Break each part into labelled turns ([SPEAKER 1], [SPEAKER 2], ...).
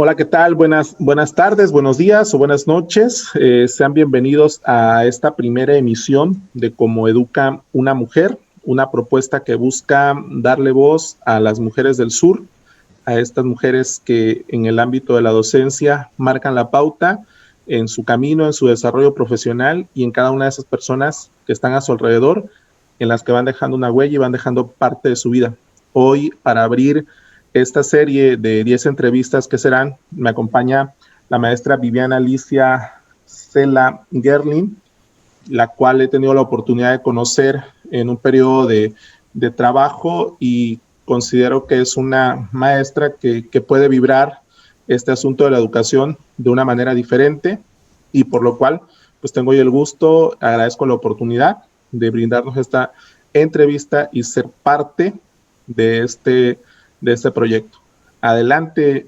[SPEAKER 1] Hola, ¿qué tal? Buenas tardes, buenos días o buenas noches. Sean bienvenidos a esta primera emisión de Cómo Educa una Mujer, una propuesta que busca darle voz a las mujeres del sur, a estas mujeres que en el ámbito de la docencia marcan la pauta en su camino, en su desarrollo profesional y en cada una de esas personas que están a su alrededor, en las que van dejando una huella y van dejando parte de su vida. Hoy, para abrir esta serie de 10 entrevistas que serán, me acompaña la maestra Viviana Alicia Cela Gerlin, la cual he tenido la oportunidad de conocer en un periodo de trabajo y considero que es una maestra que puede vibrar este asunto de la educación de una manera diferente y por lo cual pues tengo hoy el gusto, agradezco la oportunidad de brindarnos esta entrevista y ser parte de este proyecto. Adelante,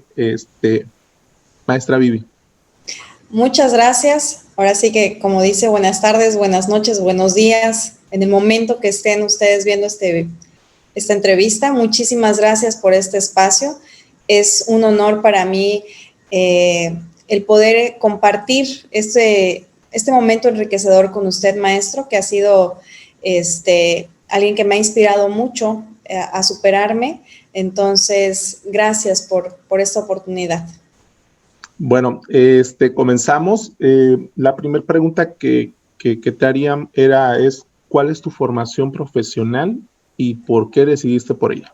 [SPEAKER 1] maestra Vivi.
[SPEAKER 2] Muchas gracias. Ahora sí que, como dice, buenas tardes, buenas noches, buenos días. En el momento que estén ustedes viendo esta entrevista, muchísimas gracias por este espacio. Es un honor para mí el poder compartir este momento enriquecedor con usted, maestro, que ha sido alguien que me ha inspirado mucho a superarme. Entonces, gracias por esta oportunidad.
[SPEAKER 1] Bueno, comenzamos. La primera pregunta que te harían es ¿cuál es tu formación profesional y por qué decidiste por ella?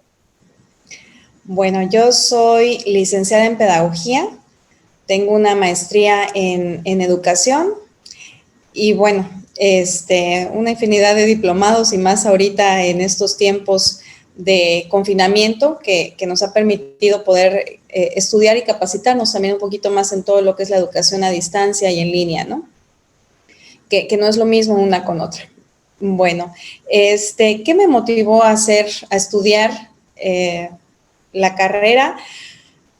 [SPEAKER 2] Bueno, yo soy licenciada en pedagogía, tengo una maestría en educación y bueno, una infinidad de diplomados y más ahorita en estos tiempos de confinamiento que nos ha permitido poder estudiar y capacitarnos también un poquito más en todo lo que es la educación a distancia y en línea, ¿no? Que no es lo mismo una con otra. Bueno, ¿qué me motivó a estudiar la carrera?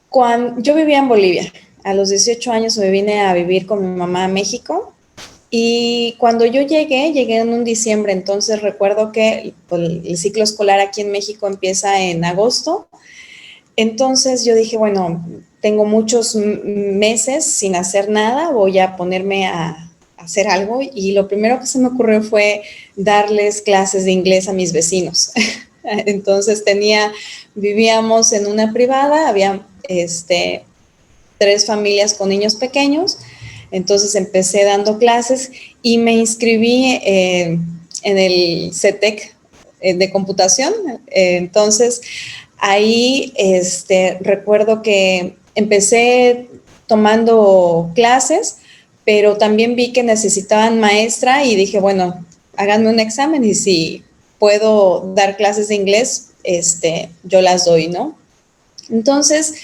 [SPEAKER 2] Cuando yo vivía en Bolivia, a los 18 años me vine a vivir con mi mamá a México. Y cuando yo llegué en un diciembre, entonces recuerdo que el ciclo escolar aquí en México empieza en agosto. Entonces yo dije, bueno, tengo muchos meses sin hacer nada, voy a ponerme a hacer algo. Y lo primero que se me ocurrió fue darles clases de inglés a mis vecinos. Entonces vivíamos en una privada, había 3 familias con niños pequeños. Entonces empecé dando clases y me inscribí en el CETEC de computación. Entonces ahí recuerdo que empecé tomando clases, pero también vi que necesitaban maestra y dije, bueno, háganme un examen y si puedo dar clases de inglés, yo las doy, ¿no? Entonces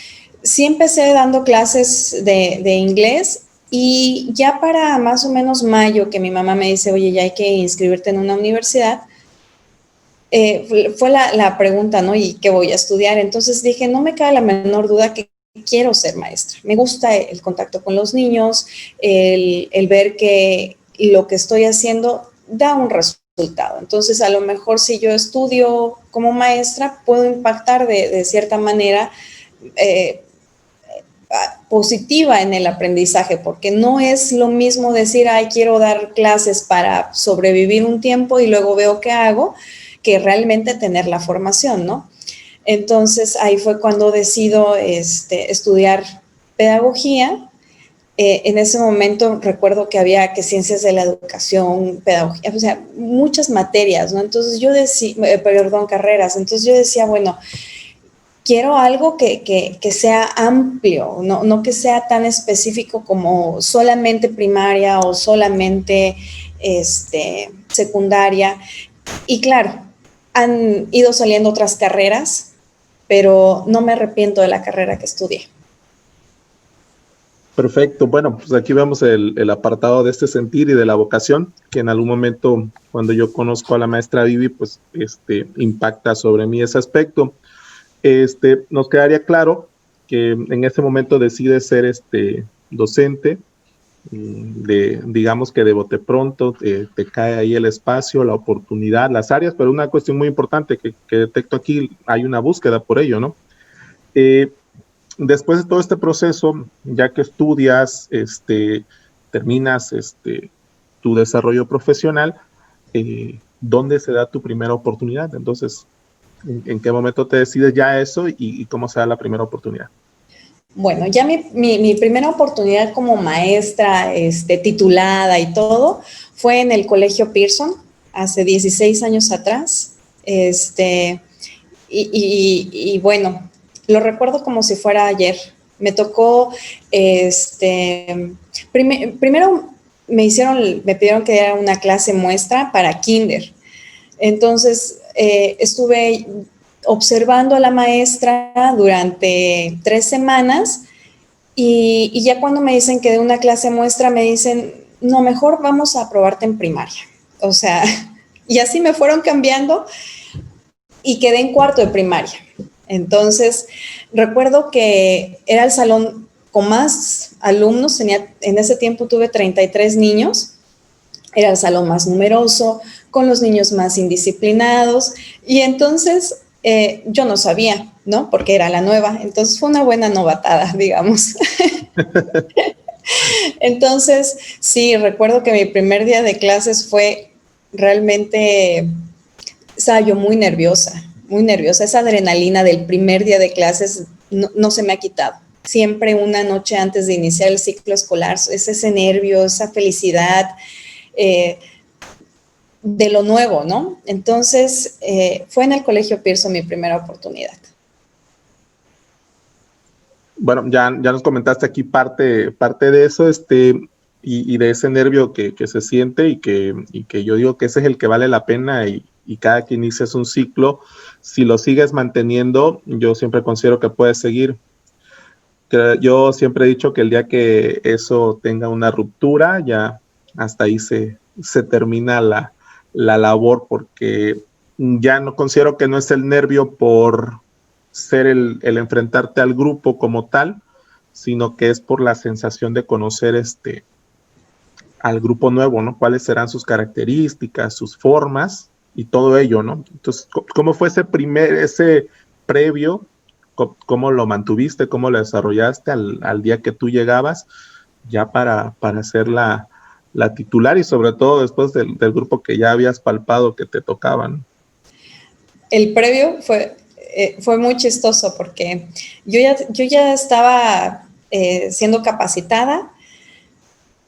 [SPEAKER 2] sí empecé dando clases de inglés. Y ya para más o menos mayo, que mi mamá me dice, oye, ya hay que inscribirte en una universidad, fue la pregunta, ¿no? ¿Y qué voy a estudiar? Entonces dije, no me cabe la menor duda que quiero ser maestra. Me gusta el contacto con los niños, el ver que lo que estoy haciendo da un resultado. Entonces, a lo mejor si yo estudio como maestra, puedo impactar de cierta manera positiva en el aprendizaje, porque no es lo mismo decir, ay, quiero dar clases para sobrevivir un tiempo y luego veo qué hago, que realmente tener la formación, ¿no? Entonces, ahí fue cuando decido estudiar pedagogía. En ese momento recuerdo que había ciencias de la educación, pedagogía, o sea, muchas materias, ¿no? Entonces yo decía, carreras. Entonces yo decía, bueno, quiero algo que sea amplio, no que sea tan específico como solamente primaria o solamente secundaria. Y claro, han ido saliendo otras carreras, pero no me arrepiento de la carrera que estudié.
[SPEAKER 1] Perfecto. Bueno, pues aquí vemos el apartado de este sentir y de la vocación, que en algún momento, cuando yo conozco a la maestra Vivi, pues impacta sobre mí ese aspecto. Nos quedaría claro que en ese momento decide ser docente, digamos que de bote pronto, te cae ahí el espacio, la oportunidad, las áreas, pero una cuestión muy importante que detecto aquí, hay una búsqueda por ello, ¿no? después de todo este proceso, ya que estudias, terminas tu desarrollo profesional, ¿dónde se da tu primera oportunidad? Entonces, ¿en qué momento te decides ya eso y cómo se da la primera oportunidad?
[SPEAKER 2] Bueno, ya mi primera oportunidad como maestra titulada y todo fue en el Colegio Pearson, hace 16 años atrás. Y bueno, lo recuerdo como si fuera ayer. Me tocó, primero me pidieron que diera una clase muestra para kinder. Entonces, estuve observando a la maestra durante 3 semanas y ya cuando me dicen que de una clase muestra, me dicen, no, mejor vamos a probarte en primaria. O sea, y así me fueron cambiando y quedé en cuarto de primaria. Entonces, recuerdo que era el salón con más alumnos, en ese tiempo tuve 33 niños, era el salón más numeroso, con los niños más indisciplinados, y entonces yo no sabía, ¿no? Porque era la nueva, entonces fue una buena novatada, digamos. Entonces, sí, recuerdo que mi primer día de clases fue realmente, estaba yo muy nerviosa, muy nerviosa. Esa adrenalina del primer día de clases no se me ha quitado. Siempre una noche antes de iniciar el ciclo escolar, es ese nervio, esa felicidad, de lo nuevo, ¿no? Entonces, fue en el Colegio Pearson mi primera oportunidad.
[SPEAKER 1] Bueno, ya nos comentaste aquí parte de eso, y de ese nervio que se siente y que yo digo que ese es el que vale la pena y cada que inicias un ciclo, si lo sigues manteniendo, yo siempre considero que puedes seguir. Yo siempre he dicho que el día que eso tenga una ruptura, ya hasta ahí se termina la labor, porque ya no considero que no es el nervio por ser el enfrentarte al grupo como tal, sino que es por la sensación de conocer al grupo nuevo, ¿no? Cuáles serán sus características, sus formas y todo ello, ¿no? Entonces, ¿cómo fue ese previo? ¿Cómo lo mantuviste? ¿Cómo lo desarrollaste al día que tú llegabas ya para ser la titular y sobre todo después del grupo que ya habías palpado que te tocaban?
[SPEAKER 2] El previo fue muy chistoso porque yo ya estaba siendo capacitada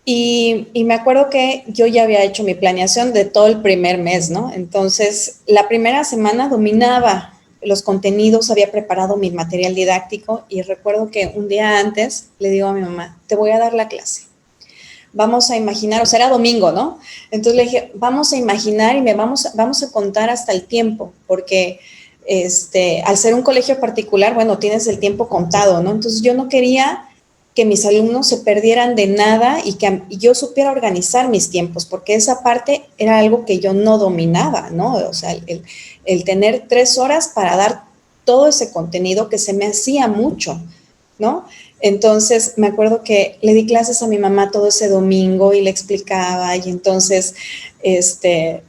[SPEAKER 2] y me acuerdo que yo ya había hecho mi planeación de todo el primer mes, ¿no? Entonces, la primera semana dominaba los contenidos, había preparado mi material didáctico y recuerdo que un día antes le digo a mi mamá, te voy a dar la clase. Vamos a imaginar, o sea, era domingo, ¿no? Entonces le dije, vamos a imaginar y vamos a contar hasta el tiempo, porque al ser un colegio particular, bueno, tienes el tiempo contado, ¿no? Entonces yo no quería que mis alumnos se perdieran de nada y que yo supiera organizar mis tiempos, porque esa parte era algo que yo no dominaba, ¿no? O sea, el tener 3 horas para dar todo ese contenido que se me hacía mucho, ¿no? Entonces me acuerdo que le di clases a mi mamá todo ese domingo y le explicaba y entonces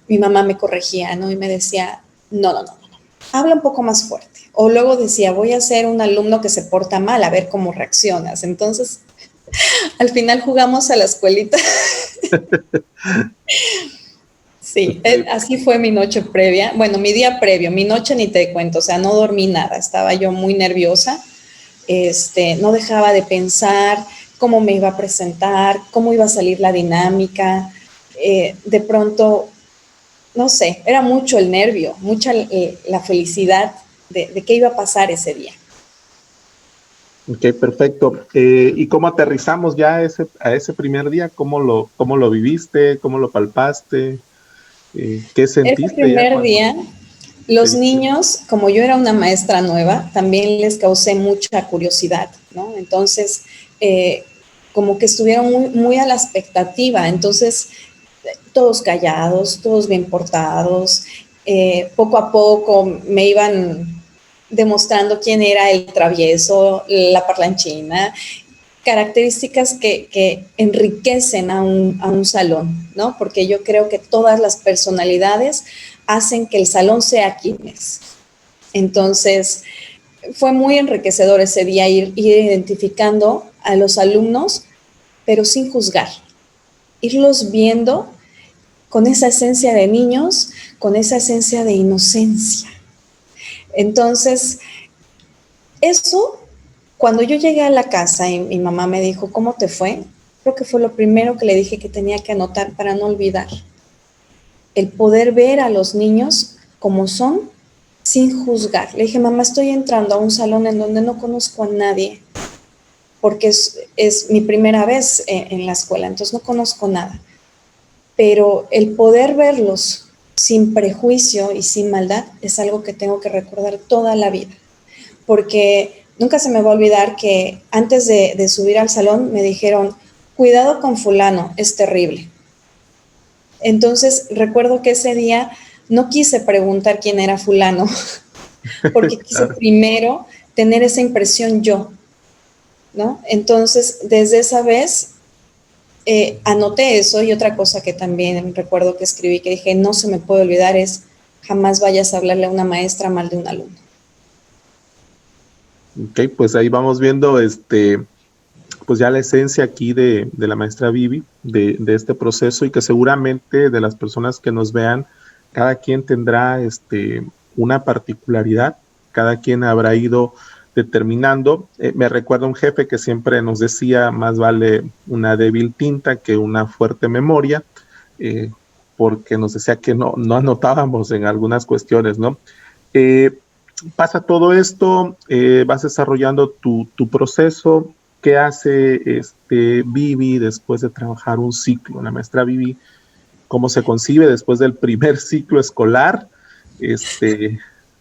[SPEAKER 2] mi mamá me corregía, ¿no? Y me decía, no, habla un poco más fuerte. O luego decía, voy a ser un alumno que se porta mal, a ver cómo reaccionas. Entonces, al final jugamos a la escuelita. Sí, así fue mi noche previa. Bueno, mi día previo, mi noche ni te cuento, o sea, no dormí nada, estaba yo muy nerviosa. No dejaba de pensar cómo me iba a presentar, cómo iba a salir la dinámica. De pronto, no sé, era mucho el nervio, mucha la felicidad de qué iba a pasar ese día.
[SPEAKER 1] Ok, perfecto. ¿Y cómo aterrizamos ya a ese primer día? ¿Cómo lo viviste? ¿Cómo lo palpaste? ¿Qué
[SPEAKER 2] Ese
[SPEAKER 1] sentiste ya
[SPEAKER 2] primer
[SPEAKER 1] cuando
[SPEAKER 2] día,
[SPEAKER 1] te
[SPEAKER 2] los
[SPEAKER 1] diste?
[SPEAKER 2] niños, como yo era una maestra nueva, también les causé mucha curiosidad, ¿no? Entonces, como que estuvieron muy, muy a la expectativa. Entonces, todos callados, todos bien portados. Poco a poco me iban demostrando quién era el travieso, la parlanchina, características que enriquecen a un salón, ¿no? Porque yo creo que todas las personalidades hacen que el salón sea quien es. Entonces, fue muy enriquecedor ese día ir identificando a los alumnos, pero sin juzgar, irlos viendo con esa esencia de niños, con esa esencia de inocencia. Entonces, eso, cuando yo llegué a la casa y mi mamá me dijo, ¿cómo te fue? Creo que fue lo primero que le dije que tenía que anotar para no olvidar. El poder ver a los niños como son, sin juzgar. Le dije, mamá, estoy entrando a un salón en donde no conozco a nadie, porque es mi primera vez en la escuela, entonces no conozco nada. Pero el poder verlos sin prejuicio y sin maldad es algo que tengo que recordar toda la vida, porque nunca se me va a olvidar que antes de subir al salón me dijeron, cuidado con fulano, es terrible. Entonces recuerdo que ese día no quise preguntar quién era fulano, porque quise primero tener esa impresión yo, ¿no? Entonces, desde esa vez anoté eso, y otra cosa que también recuerdo que escribí, que dije, no se me puede olvidar, es jamás vayas a hablarle a una maestra mal de un alumno.
[SPEAKER 1] Ok, pues ahí vamos viendo pues ya la esencia aquí de la maestra Vivi, de este proceso, y que seguramente de las personas que nos vean, cada quien tendrá una particularidad, cada quien habrá ido determinando. Me recuerda un jefe que siempre nos decía, más vale una débil tinta que una fuerte memoria, porque nos decía que no anotábamos en algunas cuestiones, ¿no? Pasa todo esto, vas desarrollando tu proceso. ¿Qué hace Vivi después de trabajar un ciclo? La maestra Vivi, ¿cómo se concibe después del primer ciclo escolar?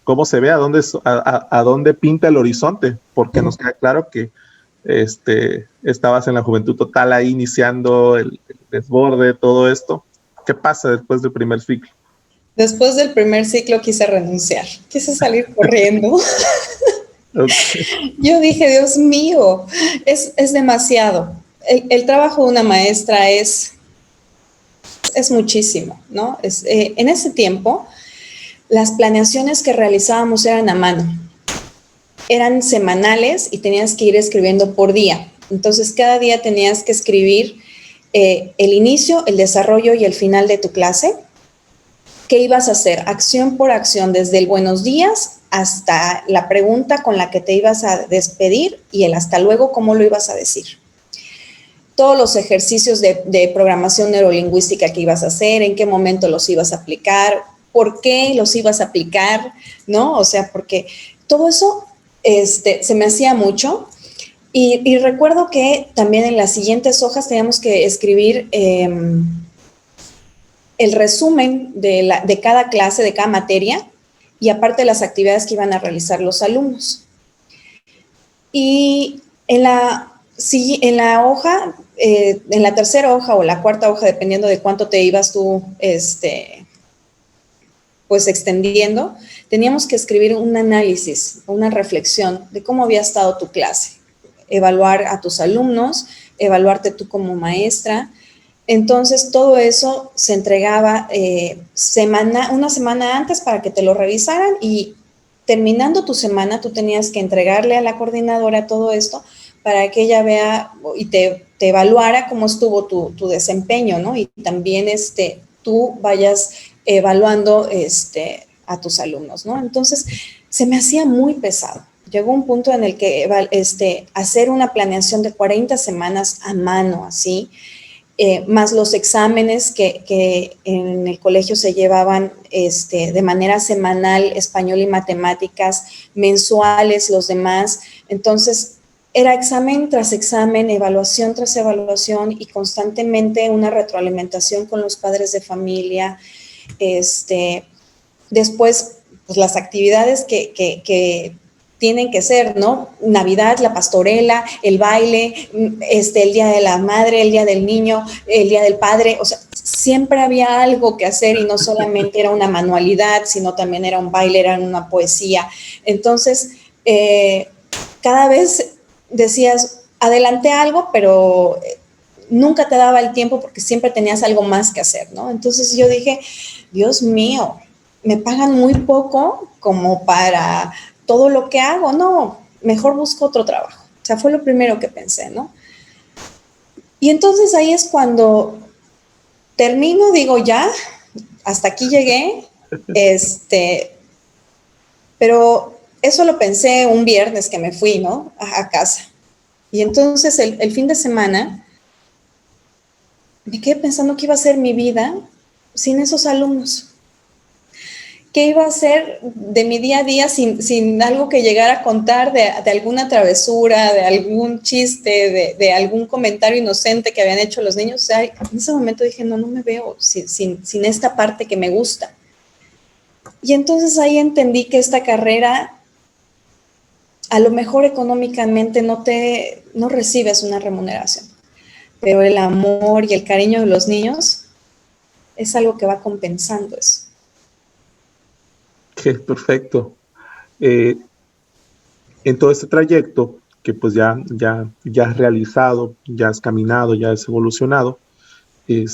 [SPEAKER 1] ¿Cómo se ve? ¿A dónde pinta el horizonte? Porque nos queda claro que estabas en la juventud total ahí iniciando el desborde, todo esto. ¿Qué pasa después del primer ciclo?
[SPEAKER 2] Después del primer ciclo quise renunciar, quise salir corriendo.
[SPEAKER 1] Okay.
[SPEAKER 2] Yo dije, Dios mío, es demasiado. El trabajo de una maestra es muchísimo, ¿no? En ese tiempo, las planeaciones que realizábamos eran a mano. Eran semanales y tenías que ir escribiendo por día. Entonces, cada día tenías que escribir el inicio, el desarrollo y el final de tu clase. ¿Qué ibas a hacer? Acción por acción, desde el buenos días hasta la pregunta con la que te ibas a despedir y el hasta luego, cómo lo ibas a decir. Todos los ejercicios de programación neurolingüística que ibas a hacer, en qué momento los ibas a aplicar, por qué los ibas a aplicar, ¿no? O sea, porque todo eso se me hacía mucho. Y recuerdo que también en las siguientes hojas teníamos que escribir el resumen de cada clase, de cada materia, y aparte las actividades que iban a realizar los alumnos. Y en la hoja, en la tercera hoja o la cuarta hoja, dependiendo de cuánto te ibas tú pues extendiendo, teníamos que escribir un análisis, una reflexión de cómo había estado tu clase, evaluar a tus alumnos, evaluarte tú como maestra. Entonces, todo eso se entregaba una semana antes para que te lo revisaran, y terminando tu semana, tú tenías que entregarle a la coordinadora todo esto para que ella vea y te evaluara cómo estuvo tu desempeño, ¿no? Y también tú vayas evaluando a tus alumnos, ¿no? Entonces, se me hacía muy pesado. Llegó un punto en el que hacer una planeación de 40 semanas a mano, así, más los exámenes que en el colegio se llevaban de manera semanal, español y matemáticas, mensuales los demás. Entonces, era examen tras examen, evaluación tras evaluación, y constantemente una retroalimentación con los padres de familia. Después, pues las actividades que tienen que ser, ¿no? Navidad, la pastorela, el baile, el Día de la Madre, el Día del Niño, el Día del Padre. O sea, siempre había algo que hacer, y no solamente era una manualidad, sino también era un baile, era una poesía. Entonces, cada vez decías, adelanté algo, pero nunca te daba el tiempo porque siempre tenías algo más que hacer, ¿no? Entonces yo dije, Dios mío, me pagan muy poco como para todo lo que hago, no, mejor busco otro trabajo. O sea, fue lo primero que pensé, ¿no? Y entonces ahí es cuando termino, digo, ya, hasta aquí llegué, pero eso lo pensé un viernes que me fui, ¿no? A casa. Y entonces el fin de semana me quedé pensando qué iba a ser mi vida sin esos alumnos. ¿Qué iba a ser de mi día a día sin algo que llegara a contar de alguna travesura, de algún chiste, de algún comentario inocente que habían hecho los niños? O sea, en ese momento dije, no me veo sin esta parte que me gusta. Y entonces ahí entendí que esta carrera, a lo mejor económicamente no recibes una remuneración, pero el amor y el cariño de los niños es algo que va compensando eso.
[SPEAKER 1] Qué perfecto. En todo este trayecto que pues ya has realizado, ya has caminado, ya has evolucionado, y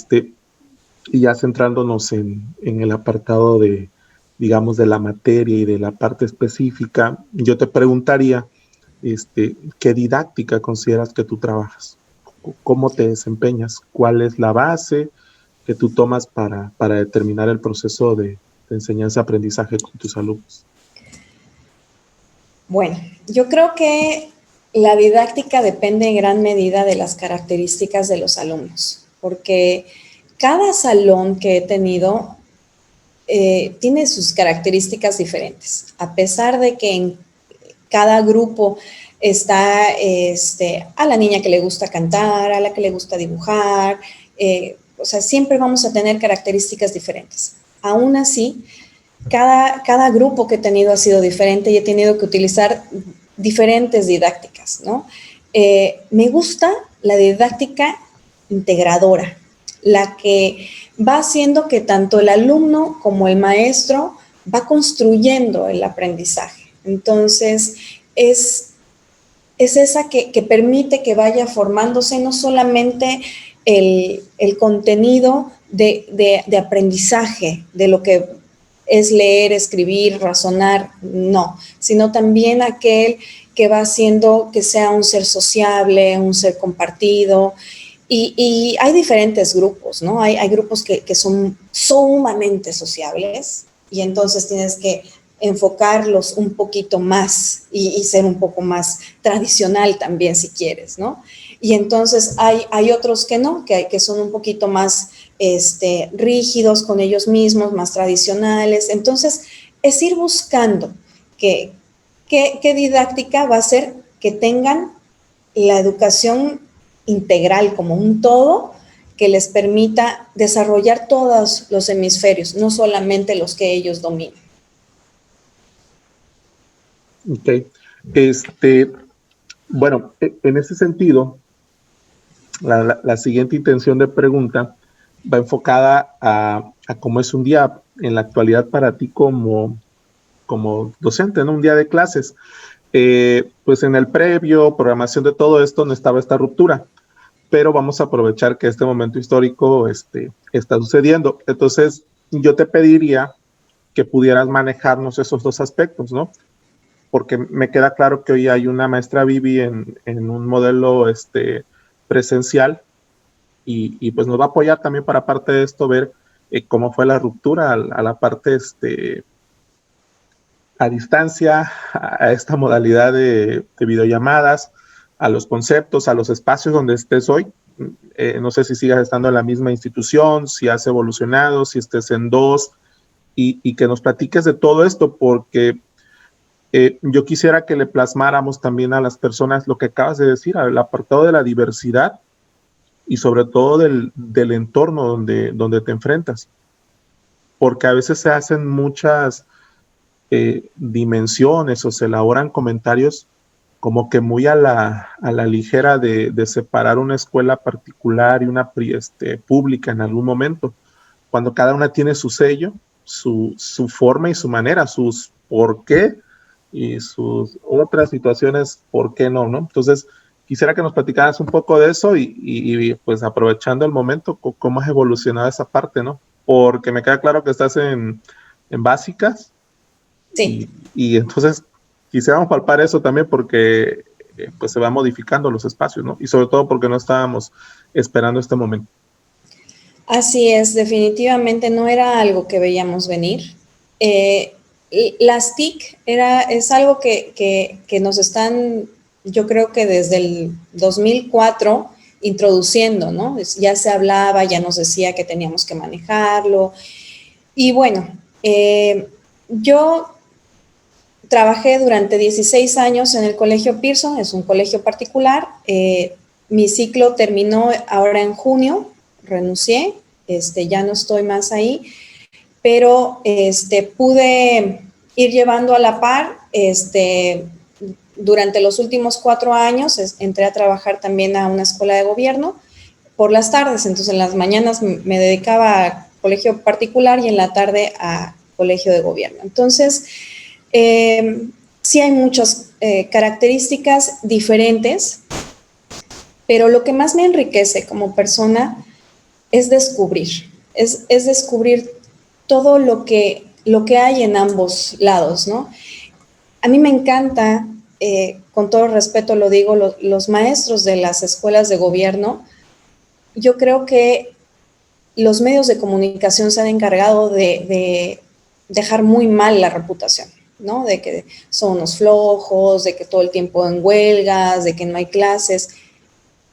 [SPEAKER 1] ya centrándonos en el apartado de, digamos, de la materia y de la parte específica, yo te preguntaría, ¿qué didáctica consideras que tú trabajas? ¿Cómo te desempeñas? ¿Cuál es la base que tú tomas para determinar el proceso de enseñanza-aprendizaje con tus alumnos?
[SPEAKER 2] Bueno, yo creo que la didáctica depende en gran medida de las características de los alumnos, porque cada salón que he tenido tiene sus características diferentes, a pesar de que en cada grupo está a la niña que le gusta cantar, a la que le gusta dibujar, o sea, siempre vamos a tener características diferentes. Aún así, cada grupo que he tenido ha sido diferente y he tenido que utilizar diferentes didácticas, ¿no? Me gusta la didáctica integradora, la que va haciendo que tanto el alumno como el maestro va construyendo el aprendizaje. Entonces, es esa que permite que vaya formándose no solamente el contenido de aprendizaje, de lo que es leer, escribir, razonar, no, sino también aquel que va haciendo que sea un ser sociable, un ser compartido. Y hay diferentes grupos, ¿no? Hay grupos que son sumamente sociables y entonces tienes que enfocarlos un poquito más y ser un poco más tradicional también si quieres, ¿no? Y entonces hay otros que no, que son un poquito más rígidos con ellos mismos, más tradicionales. Entonces es ir buscando qué didáctica va a ser que tengan la educación integral como un todo que les permita desarrollar todos los hemisferios, no solamente los que ellos dominan.
[SPEAKER 1] Ok. Bueno, en ese sentido, la siguiente intención de pregunta va enfocada a cómo es un día en la actualidad para ti como docente, ¿no? Un día de clases. Pues en el previo, programación de todo esto, no estaba esta ruptura, pero vamos a aprovechar que este momento histórico está sucediendo. Entonces, yo te pediría que pudieras manejarnos esos dos aspectos, ¿no? Porque me queda claro que hoy hay una maestra Vivi en un modelo presencial y pues nos va a apoyar también para parte de esto ver cómo fue la ruptura a la parte a distancia, a esta modalidad de videollamadas, a los conceptos, a los espacios donde estés hoy. No sé si sigas estando en la misma institución, si has evolucionado, si estés en dos, y que nos platiques de todo esto, porque yo quisiera que le plasmáramos también a las personas lo que acabas de decir, al apartado de la diversidad y sobre todo del entorno donde te enfrentas. Porque a veces se hacen muchas dimensiones o se elaboran comentarios como que muy a la ligera de separar una escuela particular y una pública en algún momento, cuando cada una tiene su sello, su forma y su manera, sus por qué y sus otras situaciones, por qué no, ¿no? Entonces, quisiera que nos platicaras un poco de eso y pues aprovechando el momento, cómo has evolucionado esa parte, ¿no? Porque me queda claro que estás en básicas.
[SPEAKER 2] Sí.
[SPEAKER 1] Y entonces quisiéramos palpar eso también porque pues se van modificando los espacios, ¿no? Y sobre todo porque no estábamos esperando este momento.
[SPEAKER 2] Así es, definitivamente no era algo que veíamos venir. Las TIC es algo que nos están, yo creo que desde el 2004, introduciendo, ¿no? Ya se hablaba, ya nos decía que teníamos que manejarlo. Y bueno, yo trabajé durante 16 años en el Colegio Pearson, es un colegio particular. Mi ciclo terminó ahora en junio, renuncié, ya no estoy más ahí, pero pude ir llevando a la par, durante los últimos 4 años entré a trabajar también a una escuela de gobierno por las tardes, entonces en las mañanas me dedicaba a colegio particular y en la tarde a colegio de gobierno. Entonces, sí hay muchas características diferentes, pero lo que más me enriquece como persona es descubrir, es descubrir todo lo que hay en ambos lados, ¿no? A mí me encanta, con todo respeto lo digo, los maestros de las escuelas de gobierno. Yo creo que los medios de comunicación se han encargado de dejar muy mal la reputación, ¿no? De que son unos flojos, de que todo el tiempo en huelgas, de que no hay clases.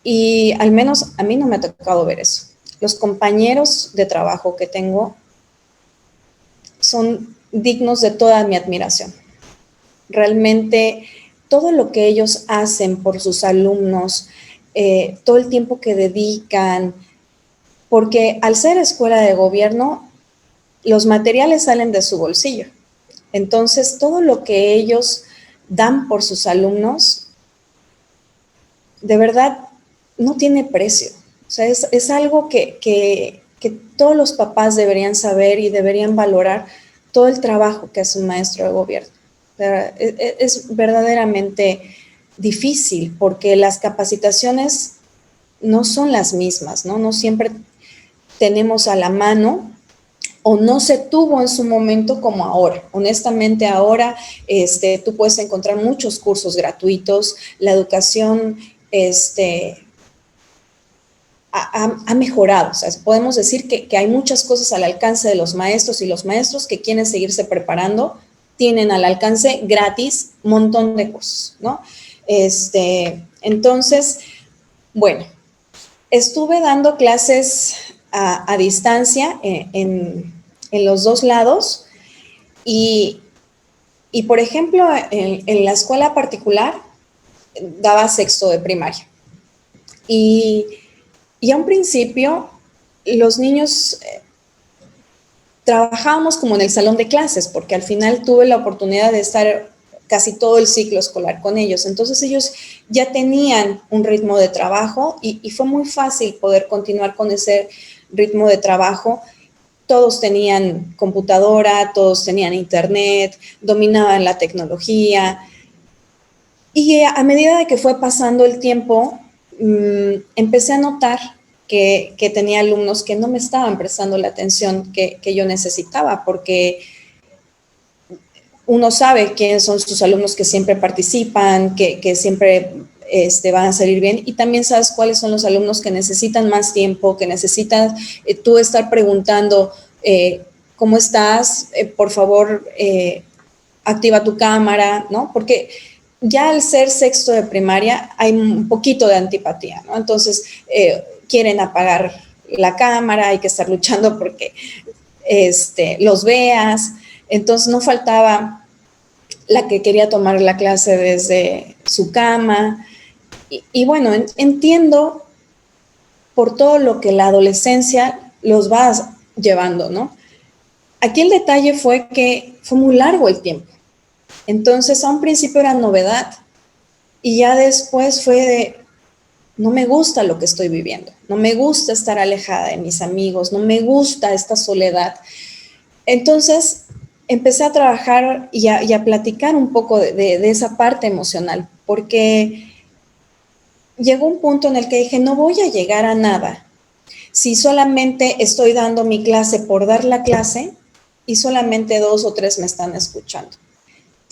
[SPEAKER 2] Y al menos a mí no me ha tocado ver eso. Los compañeros de trabajo que tengo son dignos de toda mi admiración. Realmente todo lo que ellos hacen por sus alumnos, todo el tiempo que dedican, porque al ser escuela de gobierno, los materiales salen de su bolsillo. Entonces, todo lo que ellos dan por sus alumnos, de verdad, no tiene precio. O sea, es algo que todos los papás deberían saber y deberían valorar todo el trabajo que hace un maestro de gobierno. Es verdaderamente difícil porque las capacitaciones no son las mismas, ¿no? No siempre tenemos a la mano o no se tuvo en su momento como ahora. Honestamente, ahora tú puedes encontrar muchos cursos gratuitos, la educación ha mejorado. O sea, podemos decir que hay muchas cosas al alcance de los maestros y los maestros que quieren seguirse preparando tienen al alcance gratis un montón de cosas, ¿no? Entonces, bueno, estuve dando clases a distancia en los dos lados y por ejemplo, en la escuela particular daba sexto de primaria y a un principio los niños trabajábamos como en el salón de clases porque al final tuve la oportunidad de estar casi todo el ciclo escolar con ellos. Entonces ellos ya tenían un ritmo de trabajo y fue muy fácil poder continuar con ese ritmo de trabajo. Todos tenían computadora, todos tenían internet, dominaban la tecnología. Y a medida de que fue pasando el tiempo, empecé a notar que tenía alumnos que no me estaban prestando la atención que yo necesitaba, porque uno sabe quiénes son sus alumnos que siempre participan, que siempre van a salir bien, y también sabes cuáles son los alumnos que necesitan más tiempo, que necesitan tú estar preguntando, ¿cómo estás? Por favor, activa tu cámara, ¿no? Porque ya al ser sexto de primaria hay un poquito de antipatía, ¿no? Entonces, quieren apagar la cámara, hay que estar luchando porque los veas. Entonces no faltaba la que quería tomar la clase desde su cama. Y bueno, entiendo por todo lo que la adolescencia los va llevando, ¿no? Aquí el detalle fue que fue muy largo el tiempo. Entonces a un principio era novedad y ya después fue de, no me gusta lo que estoy viviendo, no me gusta estar alejada de mis amigos, no me gusta esta soledad. Entonces empecé a trabajar y a platicar un poco de esa parte emocional, porque llegó un punto en el que dije, no voy a llegar a nada si solamente estoy dando mi clase por dar la clase y solamente 2 o 3 me están escuchando.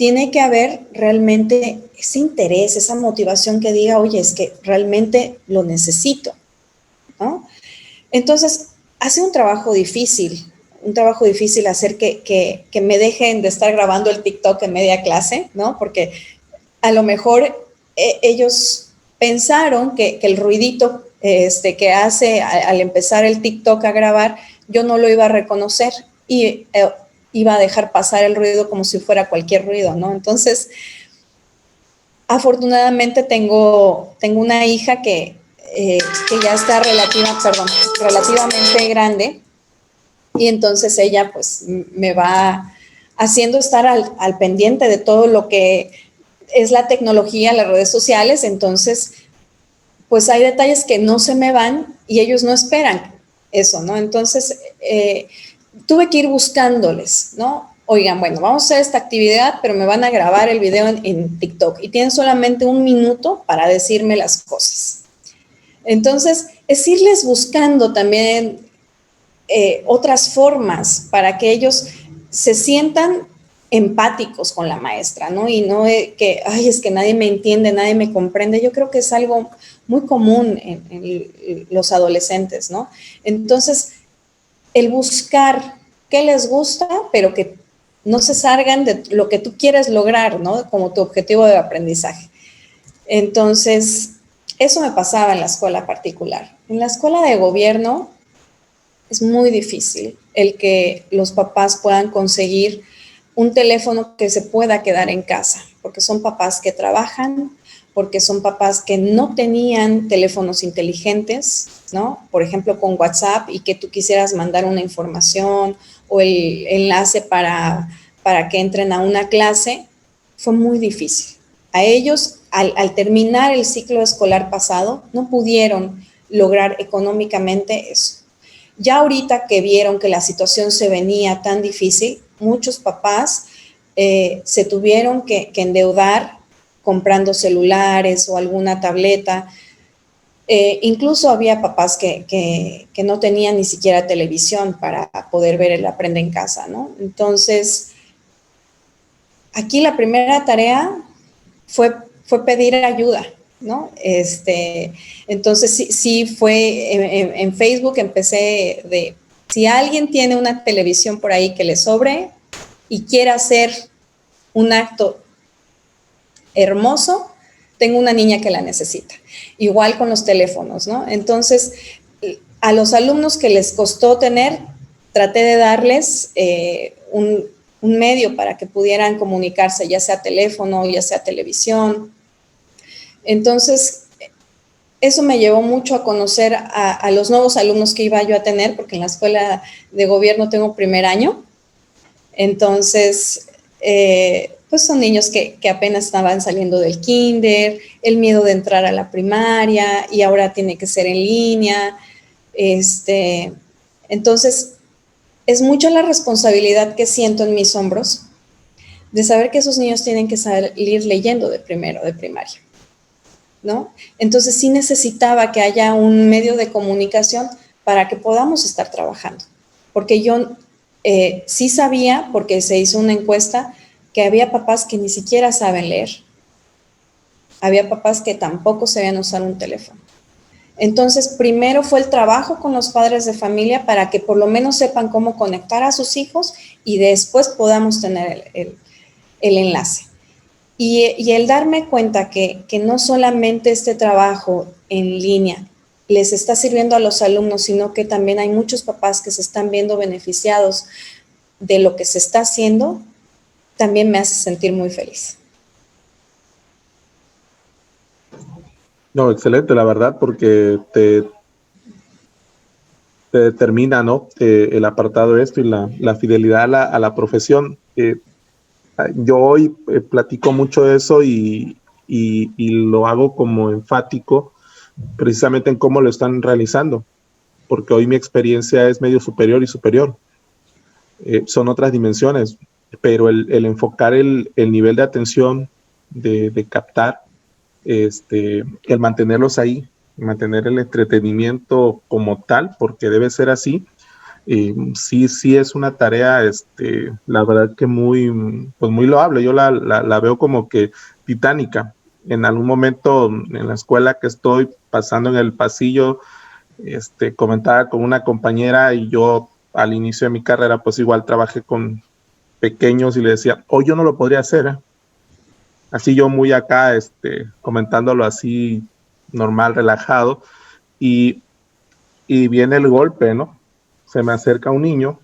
[SPEAKER 2] tiene que haber realmente ese interés, esa motivación que diga, oye, es que realmente lo necesito, ¿no? Entonces, hace un trabajo difícil hacer que me dejen de estar grabando el TikTok en media clase, ¿no? Porque a lo mejor ellos pensaron que el ruidito que hace al empezar el TikTok a grabar, yo no lo iba a reconocer y iba a dejar pasar el ruido como si fuera cualquier ruido, ¿no? Entonces, afortunadamente tengo una hija que ya está relativamente grande, y entonces ella pues me va haciendo estar al pendiente de todo lo que es la tecnología, las redes sociales. Entonces pues hay detalles que no se me van y ellos no esperan eso, ¿no? Entonces tuve que ir buscándoles, ¿no? Oigan, bueno, vamos a hacer esta actividad, pero me van a grabar el video en TikTok y tienen solamente 1 minuto para decirme las cosas. Entonces, es irles buscando también otras formas para que ellos se sientan empáticos con la maestra, ¿no? Y no que, ay, es que nadie me entiende, nadie me comprende. Yo creo que es algo muy común en los adolescentes, ¿no? Entonces, el buscar qué les gusta, pero que no se salgan de lo que tú quieres lograr, ¿no? Como tu objetivo de aprendizaje. Entonces, eso me pasaba en la escuela particular. En la escuela de gobierno es muy difícil el que los papás puedan conseguir un teléfono que se pueda quedar en casa, porque son papás que trabajan, porque son papás que no tenían teléfonos inteligentes, ¿no? Por ejemplo, con WhatsApp, y que tú quisieras mandar una información o el enlace para que entren a una clase, fue muy difícil. A ellos, al terminar el ciclo escolar pasado, no pudieron lograr económicamente eso. Ya ahorita que vieron que la situación se venía tan difícil, muchos papás se tuvieron que endeudar comprando celulares o alguna tableta. Incluso había papás que no tenían ni siquiera televisión para poder ver el Aprende en Casa, ¿no? Entonces, aquí la primera tarea fue pedir ayuda, ¿no? Entonces sí fue en Facebook, empecé de, si alguien tiene una televisión por ahí que le sobre y quiere hacer un acto hermoso, tengo una niña que la necesita. Igual con los teléfonos, ¿no? Entonces, a los alumnos que les costó tener, traté de darles un medio para que pudieran comunicarse, ya sea teléfono, ya sea televisión. Entonces, eso me llevó mucho a conocer a los nuevos alumnos que iba yo a tener, porque en la escuela de gobierno tengo primer año. Entonces, pues son niños que apenas estaban saliendo del kinder, el miedo de entrar a la primaria y ahora tiene que ser en línea. Entonces, es mucha la responsabilidad que siento en mis hombros de saber que esos niños tienen que salir leyendo de primero, de primaria, ¿no? Entonces sí necesitaba que haya un medio de comunicación para que podamos estar trabajando, porque yo sí sabía, porque se hizo una encuesta, que había papás que ni siquiera saben leer, había papás que tampoco sabían usar un teléfono. Entonces, primero fue el trabajo con los padres de familia para que por lo menos sepan cómo conectar a sus hijos y después podamos tener el enlace. Y el darme cuenta que no solamente este trabajo en línea les está sirviendo a los alumnos, sino que también hay muchos papás que se están viendo beneficiados de lo que se está haciendo, también me hace sentir muy feliz.
[SPEAKER 1] No, excelente, la verdad, porque te determina, ¿no? El apartado de esto y la fidelidad a la profesión. Yo hoy platico mucho de eso y lo hago como enfático precisamente en cómo lo están realizando, porque hoy mi experiencia es medio superior y superior. Son otras dimensiones, pero el enfocar el nivel de atención, de captar, el mantenerlos ahí, mantener el entretenimiento como tal, porque debe ser así, Y sí, sí es una tarea, la verdad que muy, pues muy loable. Yo la veo como que titánica. En algún momento en la escuela que estoy pasando en el pasillo, comentaba con una compañera y yo al inicio de mi carrera, pues igual trabajé con pequeños y le decía, oh, yo no lo podría hacer, ¿eh? Así yo muy acá, comentándolo así normal, relajado, y, y viene el golpe, ¿no? Se me acerca un niño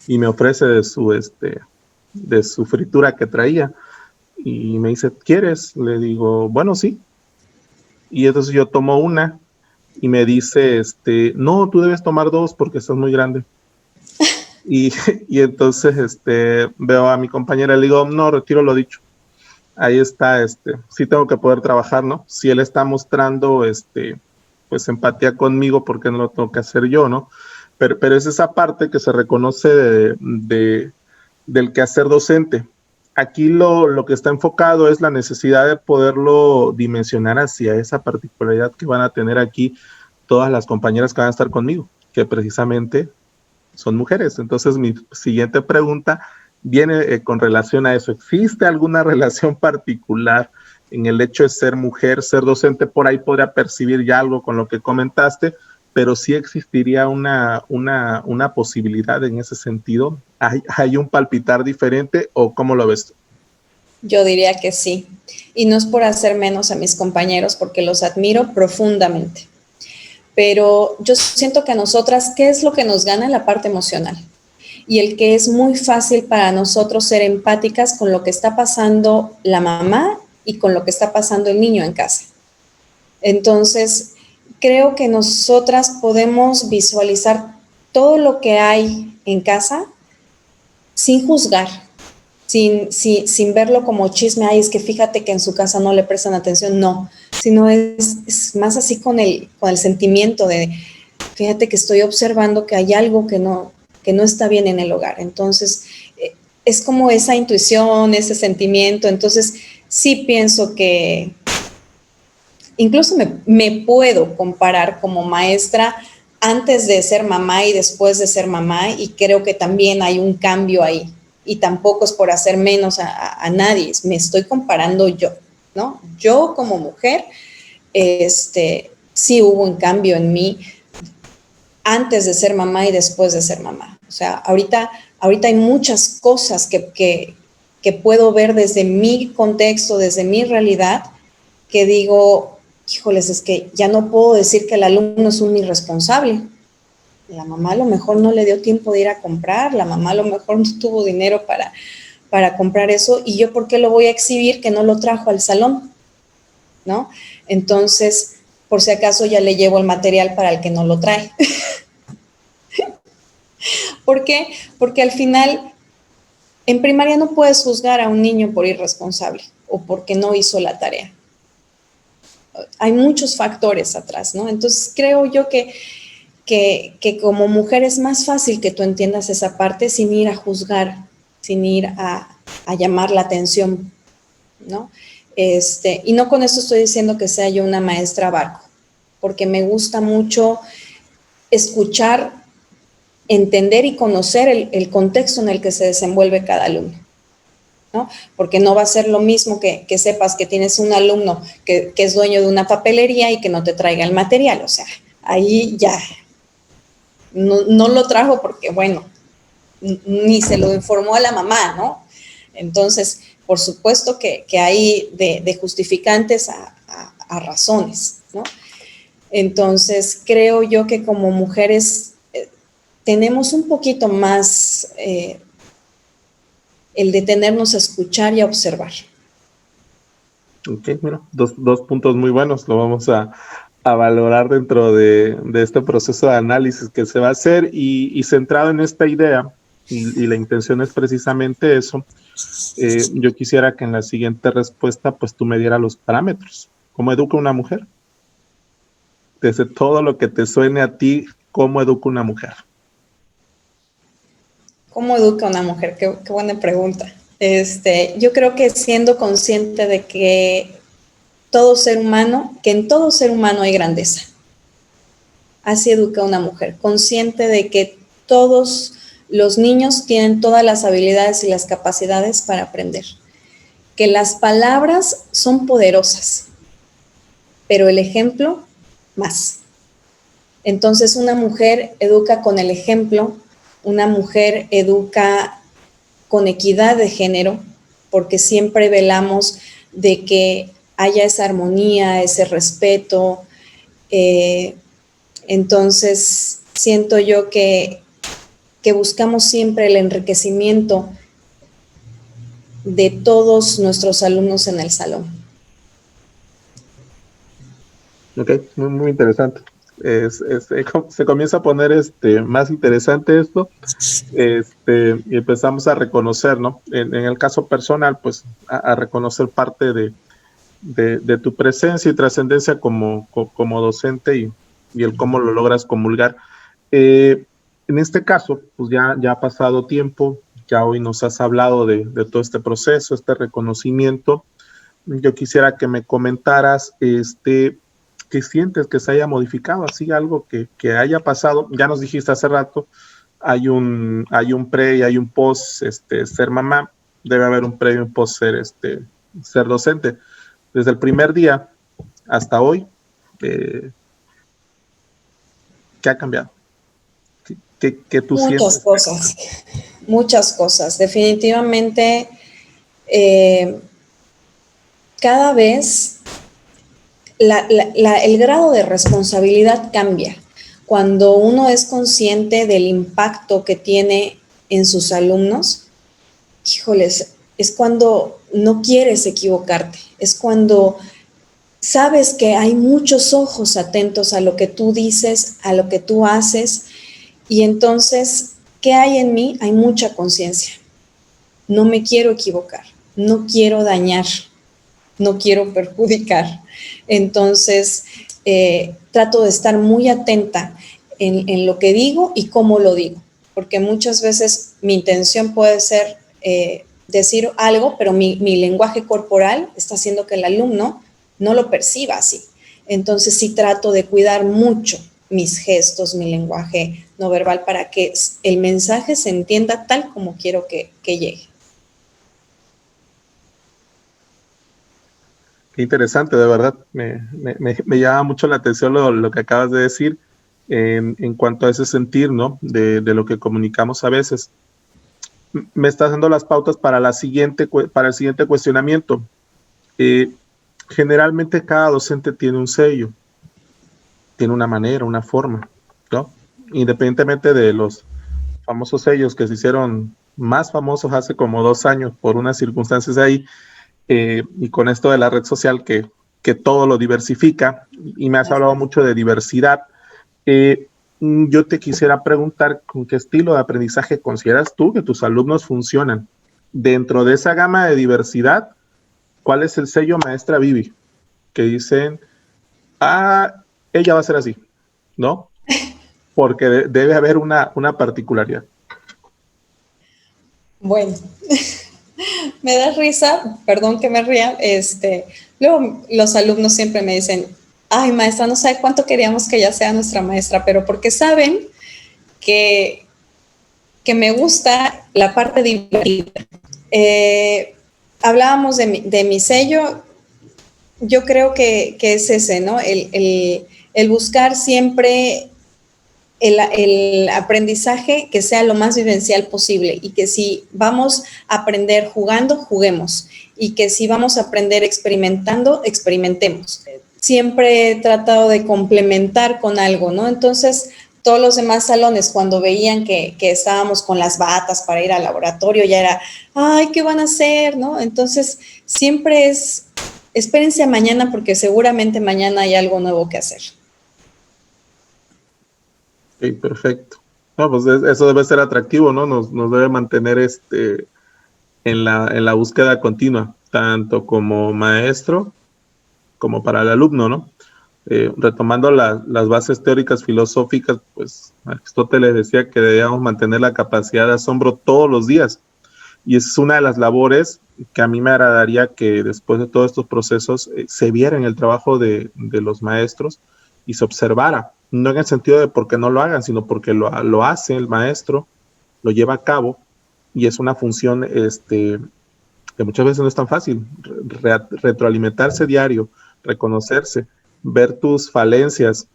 [SPEAKER 1] y me ofrece de su fritura que traía y me dice, ¿quieres? Le digo, bueno, sí. Y entonces yo tomo una y me dice, no, tú debes tomar dos porque estás muy grande. Y, y entonces veo a mi compañera y le digo, no, retiro lo dicho. Ahí está, sí tengo que poder trabajar, ¿no? Si él está mostrando, pues empatía conmigo, ¿por qué no lo tengo que hacer yo, no? Pero es esa parte que se reconoce del quehacer docente. Aquí lo que está enfocado es la necesidad de poderlo dimensionar hacia esa particularidad que van a tener aquí todas las compañeras que van a estar conmigo, que precisamente son mujeres. Entonces, mi siguiente pregunta viene con relación a eso. ¿Existe alguna relación particular en el hecho de ser mujer, ser docente? Por ahí podría percibir ya algo con lo que comentaste, pero sí existiría una posibilidad en ese sentido. ¿Hay un palpitar diferente o cómo lo ves tú?
[SPEAKER 2] Yo diría que sí. Y no es por hacer menos a mis compañeros, porque los admiro profundamente. Pero yo siento que a nosotras, ¿qué es lo que nos gana? La parte emocional. Y el que es muy fácil para nosotros ser empáticas con lo que está pasando la mamá y con lo que está pasando el niño en casa. Entonces, creo que nosotras podemos visualizar todo lo que hay en casa sin juzgar, sin verlo como chisme, ay, es que fíjate que en su casa no le prestan atención, no, sino es más así con el sentimiento de, fíjate que estoy observando que hay algo que no está bien en el hogar. Entonces, es como esa intuición, ese sentimiento. Entonces, sí pienso que incluso me puedo comparar como maestra antes de ser mamá y después de ser mamá, y creo que también hay un cambio ahí. Y tampoco es por hacer menos a nadie, me estoy comparando yo, ¿no? Yo como mujer, sí hubo un cambio en mí antes de ser mamá y después de ser mamá. O sea, ahorita hay muchas cosas que puedo ver desde mi contexto, desde mi realidad, que digo, híjoles, es que ya no puedo decir que el alumno es un irresponsable. La mamá a lo mejor no le dio tiempo de ir a comprar, la mamá a lo mejor no tuvo dinero para comprar eso, y yo ¿por qué lo voy a exhibir que no lo trajo al salón? ¿No? Entonces, por si acaso ya le llevo el material para el que no lo trae. ¿Por qué? Porque al final, en primaria no puedes juzgar a un niño por irresponsable o porque no hizo la tarea. Hay muchos factores atrás, ¿no? Entonces, creo yo que como mujer es más fácil que tú entiendas esa parte sin ir a juzgar, sin ir a llamar la atención, ¿no? Y no con esto estoy diciendo que sea yo una maestra barco, porque me gusta mucho escuchar, entender y conocer el contexto en el que se desenvuelve cada alumno, ¿no? Porque no va a ser lo mismo que sepas que tienes un alumno que es dueño de una papelería y que no te traiga el material. O sea, ahí ya no lo trajo porque, bueno, ni se lo informó a la mamá, ¿no? Entonces, por supuesto que hay de justificantes a razones, ¿no? Entonces, creo yo que como mujeres tenemos un poquito más el detenernos a escuchar y a observar.
[SPEAKER 1] Ok, mira, dos puntos muy buenos. Lo vamos a valorar dentro de este proceso de análisis que se va a hacer y centrado en esta idea, y la intención es precisamente eso. Yo quisiera que en la siguiente respuesta, pues tú me dieras los parámetros. ¿Cómo educa una mujer? Desde todo lo que te suene a ti, ¿cómo educa una mujer?
[SPEAKER 2] ¿Cómo educa una mujer? Qué buena pregunta. Yo creo que siendo consciente de que en todo ser humano hay grandeza. así educa una mujer, consciente de que todos los niños tienen todas las habilidades y las capacidades para aprender, que las palabras son poderosas, pero el ejemplo más. Entonces una mujer educa con el ejemplo, una mujer educa con equidad de género, porque siempre velamos de que haya esa armonía, ese respeto. Entonces siento yo que buscamos siempre el enriquecimiento de todos nuestros alumnos en el salón.
[SPEAKER 1] Ok, muy interesante. Se comienza a poner más interesante esto, y empezamos a reconocer, ¿no? En el caso personal, pues a reconocer parte de tu presencia y trascendencia como docente y el cómo lo logras comulgar. En este caso, pues ya ha pasado tiempo, ya hoy nos has hablado de todo este proceso, este reconocimiento. Yo quisiera que me comentaras, ¿qué sientes que se haya modificado? Así algo que haya pasado. Ya nos dijiste hace rato, hay un pre y hay un post, ser mamá. Debe haber un pre y un post ser docente. Desde el primer día hasta hoy, ¿qué ha cambiado? ¿Qué tú sientes?
[SPEAKER 2] Muchas cosas. Definitivamente, cada vez el grado de responsabilidad cambia. Cuando uno es consciente del impacto que tiene en sus alumnos, híjoles, es cuando no quieres equivocarte, es cuando sabes que hay muchos ojos atentos a lo que tú dices, a lo que tú haces, y entonces, ¿qué hay en mí? Hay mucha conciencia. No me quiero equivocar, no quiero dañar, no quiero perjudicar. Entonces, trato de estar muy atenta en lo que digo y cómo lo digo, porque muchas veces mi intención puede ser decir algo, pero mi lenguaje corporal está haciendo que el alumno no lo perciba así. Entonces, sí trato de cuidar mucho mis gestos, mi lenguaje no verbal, para que el mensaje se entienda tal como quiero que llegue.
[SPEAKER 1] Qué interesante, de verdad. Me llama mucho la atención lo que acabas de decir en cuanto a ese sentir, ¿no? De lo que comunicamos a veces. Me estás dando las pautas para el siguiente cuestionamiento. Generalmente cada docente tiene un sello, tiene una manera, una forma, ¿no? Independientemente de los famosos sellos que se hicieron más famosos hace como 2 años por unas circunstancias ahí, y con esto de la red social que todo lo diversifica, y me has hablado mucho de diversidad. Yo te quisiera preguntar, ¿con qué estilo de aprendizaje consideras tú que tus alumnos funcionan? Dentro de esa gama de diversidad, ¿cuál es el sello maestra Vivi? Que dicen, ella va a ser así, ¿no? Porque debe haber una particularidad.
[SPEAKER 2] Bueno, me da risa, perdón que me ría, luego los alumnos siempre me dicen, ay maestra, no sabe cuánto queríamos que ella sea nuestra maestra, pero porque saben que me gusta la parte divertida. Hablábamos de mi sello, yo creo que es ese, ¿no? El buscar siempre el aprendizaje que sea lo más vivencial posible, y que si vamos a aprender jugando, juguemos, y que si vamos a aprender experimentando, experimentemos. Siempre he tratado de complementar con algo, ¿no? Entonces, todos los demás salones, cuando veían que estábamos con las batas para ir al laboratorio, ya era, ay, ¿qué van a hacer?, ¿no? Entonces, siempre es, espérense a mañana, porque seguramente mañana hay algo nuevo que hacer.
[SPEAKER 1] Ok, perfecto. No, pues eso debe ser atractivo, ¿no? Nos debe mantener en la búsqueda continua, tanto como maestro como para el alumno, ¿no? Retomando las bases teóricas filosóficas, pues Aristóteles decía que debíamos mantener la capacidad de asombro todos los días. Y esa es una de las labores que a mí me agradaría que después de todos estos procesos se viera en el trabajo de los maestros y se observara, no en el sentido de porque no lo hagan, sino porque lo hace el maestro, lo lleva a cabo, y es una función que muchas veces no es tan fácil. Retroalimentarse diario, reconocerse, ver tus falencias,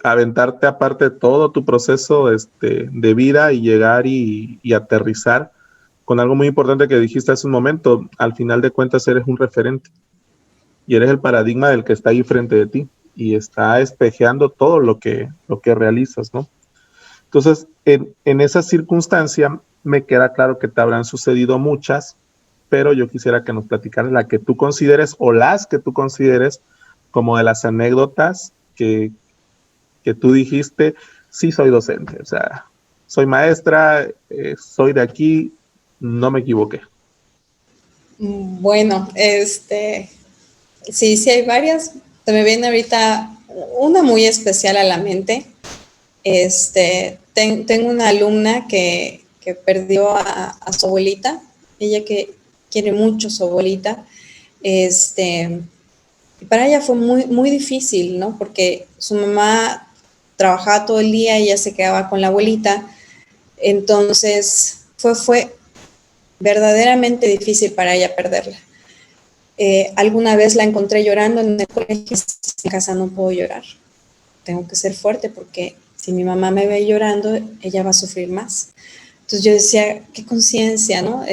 [SPEAKER 1] aventarte aparte de todo tu proceso de vida y llegar y aterrizar con algo muy importante que dijiste hace un momento. Al final de cuentas eres un referente y eres el paradigma del que está ahí frente de ti y está espejeando todo lo que realizas, ¿no? Entonces, en esa circunstancia me queda claro que te habrán sucedido muchas, pero yo quisiera que nos platicaras la que tú consideres o las que tú consideres como de las anécdotas que tú dijiste: sí soy docente, o sea, soy maestra, soy de aquí, no me equivoqué.
[SPEAKER 2] Bueno, sí hay varias. Se me viene ahorita una muy especial a la mente. Tengo una alumna que perdió a su abuelita, ella que quiere mucho a su abuelita. Para ella fue muy, muy difícil, ¿no? Porque su mamá trabajaba todo el día y ella se quedaba con la abuelita. Entonces fue verdaderamente difícil para ella perderla. Alguna vez la encontré llorando en el colegio. En casa no puedo llorar, tengo que ser fuerte porque si mi mamá me ve llorando, ella va a sufrir más. Entonces yo decía, qué conciencia, ¿no?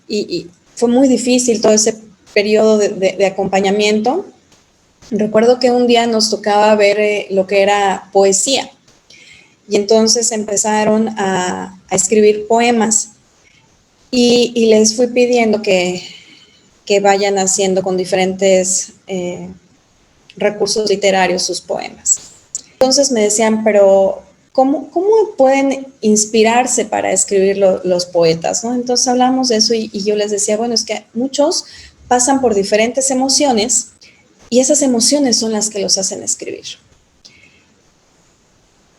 [SPEAKER 2] Y fue muy difícil todo ese periodo de acompañamiento. Recuerdo que un día nos tocaba ver lo que era poesía y entonces empezaron a escribir poemas y les fui pidiendo que vayan haciendo con diferentes recursos literarios sus poemas. Entonces me decían, pero ¿cómo pueden inspirarse para escribir los poetas, ¿no? Entonces hablamos de eso y yo les decía, bueno, es que muchos pasan por diferentes emociones y esas emociones son las que los hacen escribir.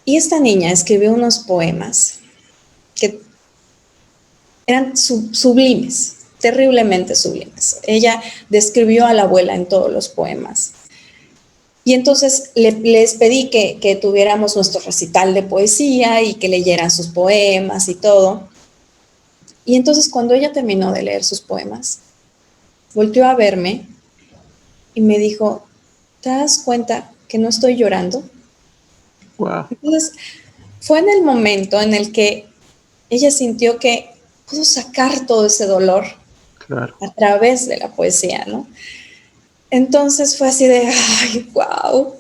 [SPEAKER 2] Y esta niña escribió unos poemas que eran sublimes, terriblemente sublimes. Ella describió a la abuela en todos los poemas. Y entonces les pedí que tuviéramos nuestro recital de poesía y que leyeran sus poemas y todo. Y entonces cuando ella terminó de leer sus poemas, volteó a verme y me dijo, ¿te das cuenta que no estoy llorando?
[SPEAKER 1] Wow.
[SPEAKER 2] Entonces fue en el momento en el que ella sintió que pudo sacar todo ese dolor, claro, a través de la poesía, ¿no? Entonces fue así de, ay, wow,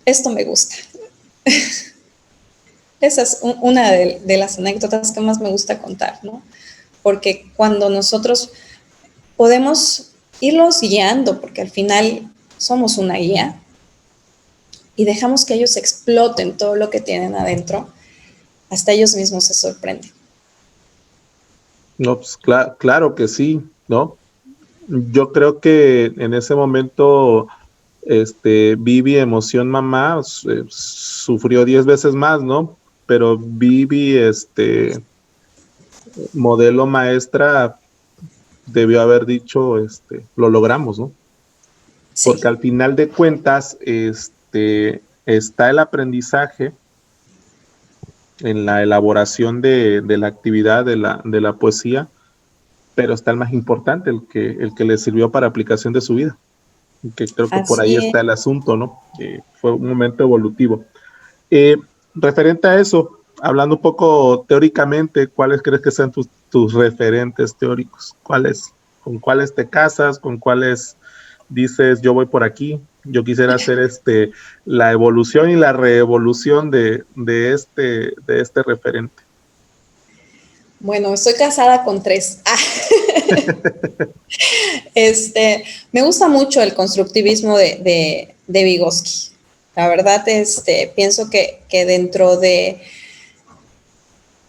[SPEAKER 2] esto me gusta. Esa es una de las anécdotas que más me gusta contar, ¿no? Porque cuando nosotros podemos irlos guiando, porque al final somos una guía, y dejamos que ellos exploten todo lo que tienen adentro, hasta ellos mismos se sorprenden.
[SPEAKER 1] No, pues claro que sí, ¿no? Yo creo que en ese momento Vivi, emoción mamá, sufrió 10 veces más, ¿no? Pero Vivi, modelo maestra, debió haber dicho, lo logramos, ¿no? Sí. Porque al final de cuentas, está el aprendizaje en la elaboración de la actividad de la poesía, pero está el más importante, el que le sirvió para aplicación de su vida. Que creo que por ahí está el asunto, ¿no? Fue un momento evolutivo. Referente a eso, hablando un poco teóricamente, ¿cuáles crees que sean tus referentes teóricos? ¿Con cuáles te casas? ¿Con cuáles dices, yo voy por aquí? Yo quisiera hacer la evolución y la reevolución de este referente.
[SPEAKER 2] Bueno, estoy casada con 3. Me gusta mucho el constructivismo de Vygotsky. La verdad, pienso que dentro de...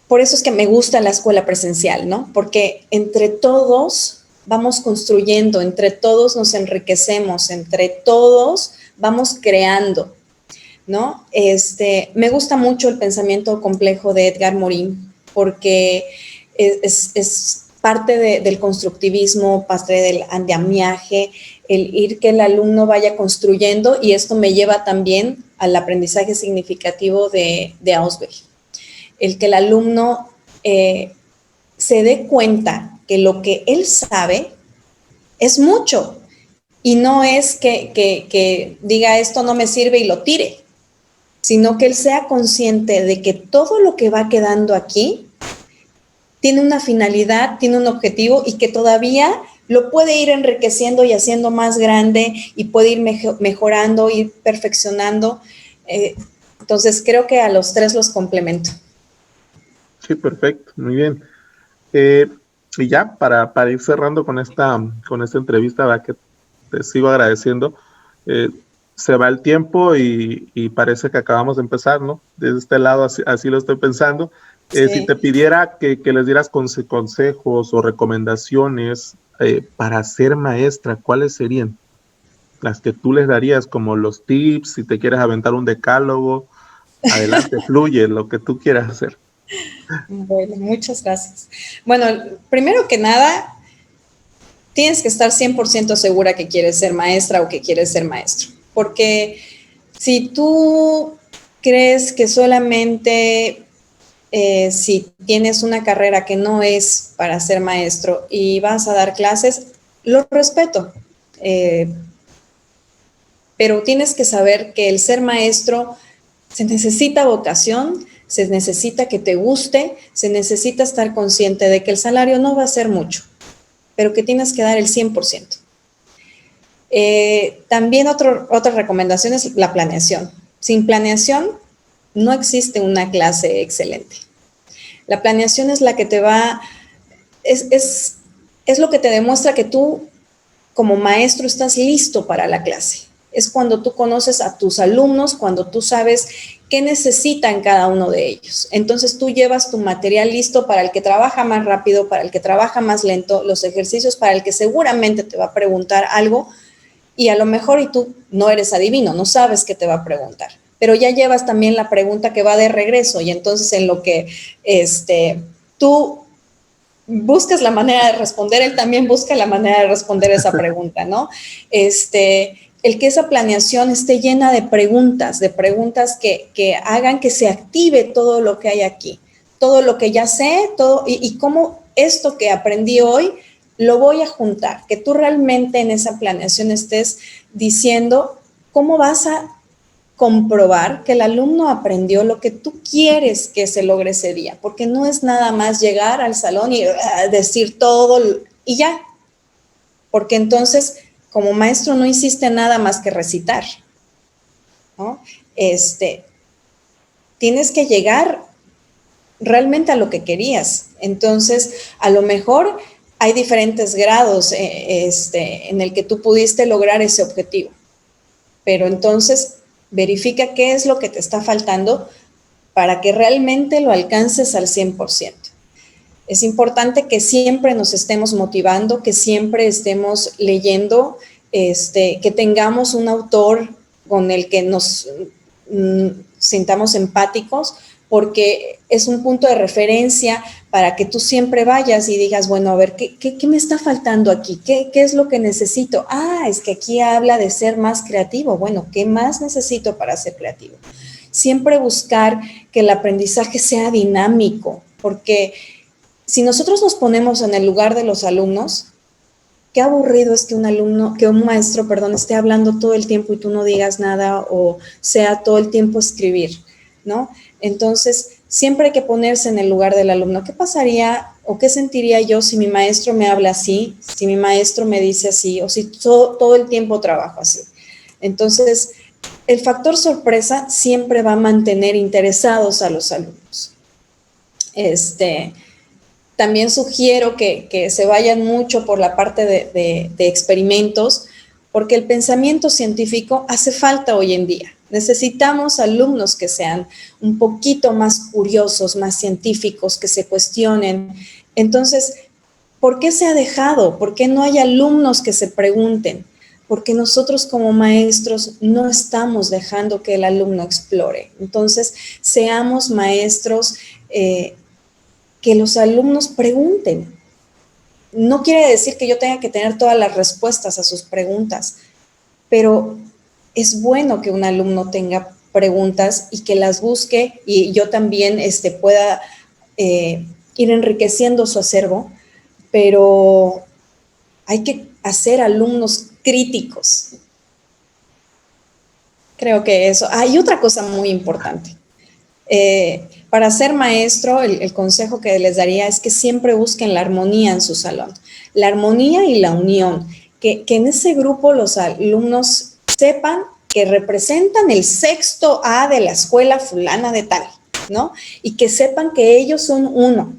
[SPEAKER 2] Por eso es que me gusta la escuela presencial, ¿no? Porque entre todos vamos construyendo, entre todos nos enriquecemos, entre todos vamos creando, ¿no? Me gusta mucho el pensamiento complejo de Edgar Morin, porque es parte del constructivismo, parte del andamiaje, el ir que el alumno vaya construyendo, y esto me lleva también al aprendizaje significativo de Ausubel. El que el alumno se dé cuenta que lo que él sabe es mucho y no es que diga esto no me sirve y lo tire, sino que él sea consciente de que todo lo que va quedando aquí tiene una finalidad, tiene un objetivo y que todavía lo puede ir enriqueciendo y haciendo más grande y puede ir mejorando, ir perfeccionando. Entonces creo que a los tres los complemento.
[SPEAKER 1] Sí, perfecto, muy bien. Y ya para ir cerrando con esta entrevista, ¿verdad? Que te sigo agradeciendo. Se va el tiempo y parece que acabamos de empezar, ¿no? Desde este lado así lo estoy pensando.
[SPEAKER 2] Sí.
[SPEAKER 1] Si te pidiera que les dieras consejos o recomendaciones para ser maestra, ¿cuáles serían las que tú les darías como los tips? Si te quieres aventar un decálogo, adelante, fluye, lo que tú quieras hacer.
[SPEAKER 2] Bueno, muchas gracias. Bueno, primero que nada, tienes que estar 100% segura que quieres ser maestra o que quieres ser maestro, porque si tú crees que solamente si tienes una carrera que no es para ser maestro y vas a dar clases, lo respeto, pero tienes que saber que el ser maestro se necesita vocación, se necesita que te guste, se necesita estar consciente de que el salario no va a ser mucho, pero que tienes que dar el 100%. También otra recomendación es la planeación. Sin planeación no existe una clase excelente. La planeación es la que te va, es lo que te demuestra que tú como maestro estás listo para la clase. Es cuando tú conoces a tus alumnos, cuando tú sabes qué necesitan cada uno de ellos. Entonces tú llevas tu material listo para el que trabaja más rápido, para el que trabaja más lento, los ejercicios para el que seguramente te va a preguntar algo y a lo mejor y tú no eres adivino, no sabes qué te va a preguntar, pero ya llevas también la pregunta que va de regreso y entonces en lo que tú buscas la manera de responder, él también busca la manera de responder esa pregunta, ¿no? El que esa planeación esté llena de preguntas que hagan que se active todo lo que hay aquí, todo lo que ya sé, todo y cómo esto que aprendí hoy lo voy a juntar, que tú realmente en esa planeación estés diciendo cómo vas a comprobar que el alumno aprendió lo que tú quieres que se logre ese día, porque no es nada más llegar al salón y decir todo y ya, porque entonces como maestro no hiciste nada más que recitar, ¿no? Tienes que llegar realmente a lo que querías. Entonces, a lo mejor hay diferentes grados en el que tú pudiste lograr ese objetivo, pero entonces verifica qué es lo que te está faltando para que realmente lo alcances al 100%. Es importante que siempre nos estemos motivando, que siempre estemos leyendo, que tengamos un autor con el que nos sintamos empáticos, porque es un punto de referencia para que tú siempre vayas y digas, bueno, a ver, ¿qué me está faltando aquí? ¿Qué es lo que necesito? Es que aquí habla de ser más creativo. Bueno, ¿qué más necesito para ser creativo? Siempre buscar que el aprendizaje sea dinámico, porque si nosotros nos ponemos en el lugar de los alumnos, qué aburrido es que un maestro, esté hablando todo el tiempo y tú no digas nada o sea todo el tiempo escribir, ¿no? Entonces, siempre hay que ponerse en el lugar del alumno. ¿Qué pasaría o qué sentiría yo si mi maestro me habla así, si mi maestro me dice así o si todo el tiempo trabajo así? Entonces, el factor sorpresa siempre va a mantener interesados a los alumnos. También sugiero que se vayan mucho por la parte de experimentos, porque el pensamiento científico hace falta hoy en día. Necesitamos alumnos que sean un poquito más curiosos, más científicos, que se cuestionen. Entonces, ¿por qué se ha dejado? ¿Por qué no hay alumnos que se pregunten? Porque nosotros como maestros no estamos dejando que el alumno explore. Entonces, seamos maestros que los alumnos pregunten. No quiere decir que yo tenga que tener todas las respuestas a sus preguntas, pero es bueno que un alumno tenga preguntas y que las busque y yo también pueda ir enriqueciendo su acervo, pero hay que hacer alumnos críticos. Creo que eso. Hay otra cosa muy importante. Para ser maestro, el consejo que les daría es que siempre busquen la armonía en su salón. La armonía y la unión. Que en ese grupo los alumnos sepan que representan el sexto A de la escuela fulana de tal, ¿no? Y que sepan que ellos son uno.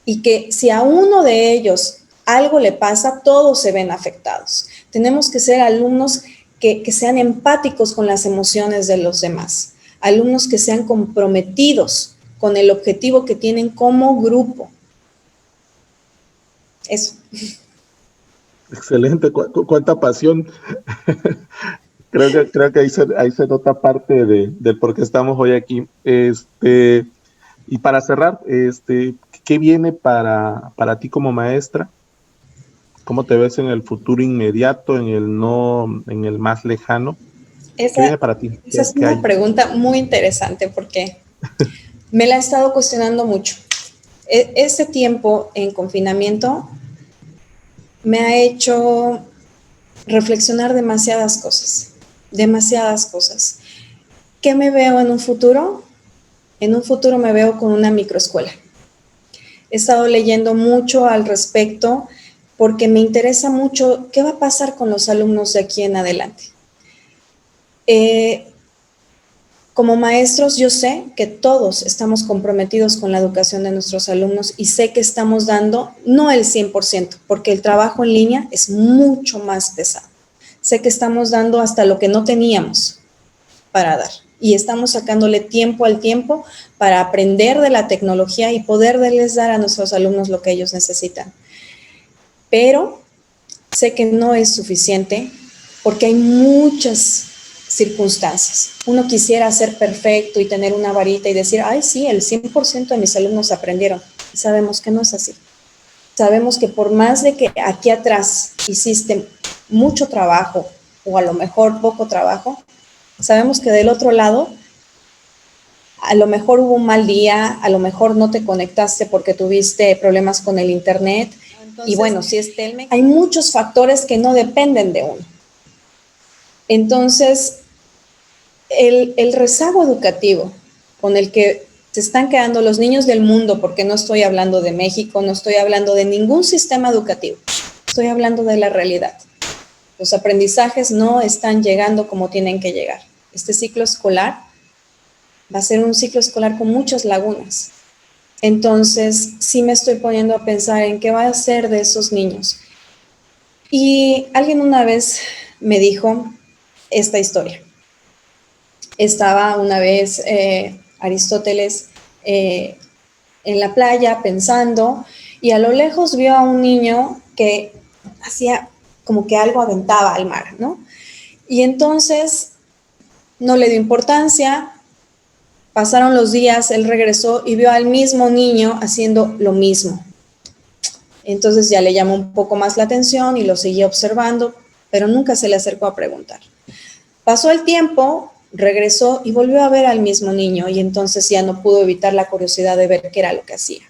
[SPEAKER 2] Y que si a uno de ellos algo le pasa, todos se ven afectados. Tenemos que ser alumnos que sean empáticos con las emociones de los demás, alumnos que sean comprometidos con el objetivo que tienen como grupo. Eso.
[SPEAKER 1] Excelente, cuánta pasión. Creo que ahí se nota parte del por qué estamos hoy aquí. Y para cerrar, ¿qué viene para ti como maestra? ¿Cómo te ves en el futuro inmediato, en el más lejano? ¿Qué viene para ti?
[SPEAKER 2] Esa es una pregunta muy interesante porque me la he estado cuestionando mucho. Este tiempo en confinamiento me ha hecho reflexionar demasiadas cosas. ¿Qué me veo en un futuro? En un futuro me veo con una microescuela. He estado leyendo mucho al respecto porque me interesa mucho qué va a pasar con los alumnos de aquí en adelante. Como maestros, yo sé que todos estamos comprometidos con la educación de nuestros alumnos y sé que estamos dando, no el 100%, porque el trabajo en línea es mucho más pesado. Sé que estamos dando hasta lo que no teníamos para dar y estamos sacándole tiempo al tiempo para aprender de la tecnología y poderles dar a nuestros alumnos lo que ellos necesitan. Pero sé que no es suficiente porque hay muchas circunstancias. Uno quisiera ser perfecto y tener una varita y decir, ay, sí, el 100% de mis alumnos aprendieron. Y sabemos que no es así. Sabemos que por más de que aquí atrás hiciste mucho trabajo o a lo mejor poco trabajo, sabemos que del otro lado a lo mejor hubo un mal día, a lo mejor no te conectaste porque tuviste problemas con el internet. Entonces, y bueno, si es Telmex, hay muchos factores que no dependen de uno. Entonces, el rezago educativo con el que se están quedando los niños del mundo, porque no estoy hablando de México, no estoy hablando de ningún sistema educativo, estoy hablando de la realidad. Los aprendizajes no están llegando como tienen que llegar. Este ciclo escolar va a ser un ciclo escolar con muchas lagunas. Entonces, sí me estoy poniendo a pensar en qué va a ser de esos niños. Y alguien una vez me dijo esta historia. Estaba una vez Aristóteles en la playa pensando y a lo lejos vio a un niño que hacía como que algo aventaba al mar, ¿no? Y entonces no le dio importancia, pasaron los días, él regresó y vio al mismo niño haciendo lo mismo. Entonces ya le llamó un poco más la atención y lo seguía observando, pero nunca se le acercó a preguntar. Pasó el tiempo, regresó y volvió a ver al mismo niño y entonces ya no pudo evitar la curiosidad de ver qué era lo que hacía.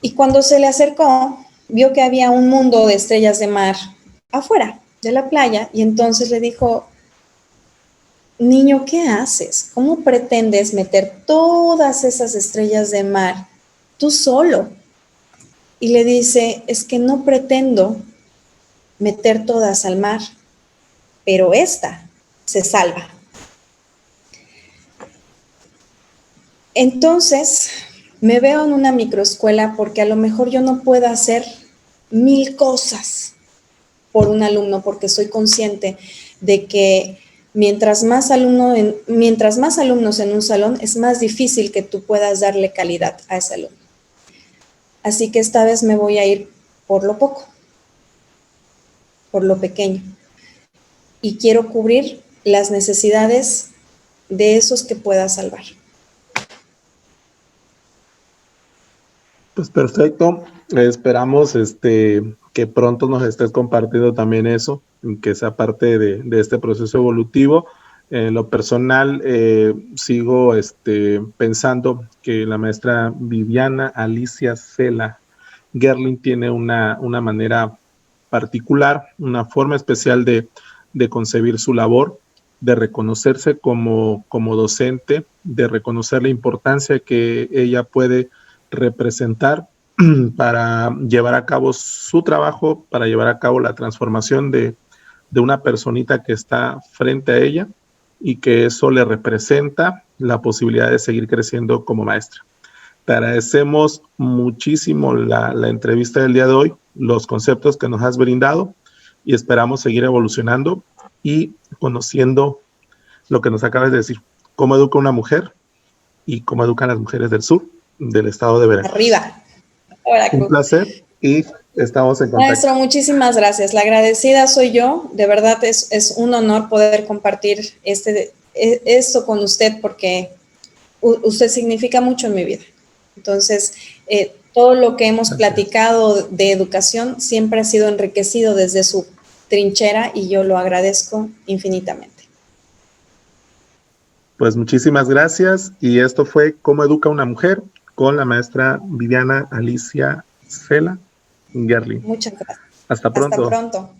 [SPEAKER 2] Y cuando se le acercó, vio que había un mundo de estrellas de mar afuera de la playa y entonces le dijo, niño, ¿qué haces? ¿Cómo pretendes meter todas esas estrellas de mar tú solo? Y le dice, es que no pretendo meter todas al mar, pero esta se salva. Entonces, me veo en una microescuela porque a lo mejor yo no puedo hacer 1000 cosas por un alumno porque soy consciente de que mientras más alumnos en un salón, es más difícil que tú puedas darle calidad a ese alumno. Así que esta vez me voy a ir por lo poco, por lo pequeño. Y quiero cubrir las necesidades de esos que pueda salvar.
[SPEAKER 1] Pues perfecto. Esperamos que pronto nos estés compartiendo también eso, que sea parte de este proceso evolutivo. En lo personal, sigo pensando que la maestra Viviana Alicia Cela Gerling tiene una manera particular, una forma especial de concebir su labor, de reconocerse como docente, de reconocer la importancia que ella puede representar para llevar a cabo su trabajo, para llevar a cabo la transformación de una personita que está frente a ella y que eso le representa la posibilidad de seguir creciendo como maestra. Te agradecemos muchísimo la entrevista del día de hoy, los conceptos que nos has brindado y esperamos seguir evolucionando y conociendo lo que nos acabas de decir, cómo educa una mujer y cómo educan las mujeres del sur del estado de Veracruz.
[SPEAKER 2] Arriba.
[SPEAKER 1] Un placer y estamos en contacto.
[SPEAKER 2] Maestro, muchísimas gracias. La agradecida soy yo. De verdad es un honor poder compartir esto con usted porque usted significa mucho en mi vida. Entonces, todo lo que hemos platicado de educación siempre ha sido enriquecido desde su trinchera y yo lo agradezco infinitamente.
[SPEAKER 1] Pues muchísimas gracias y esto fue Cómo educa una mujer con la maestra Viviana Alicia Cela Gerling.
[SPEAKER 2] Muchas gracias.
[SPEAKER 1] Hasta pronto.
[SPEAKER 2] Hasta pronto.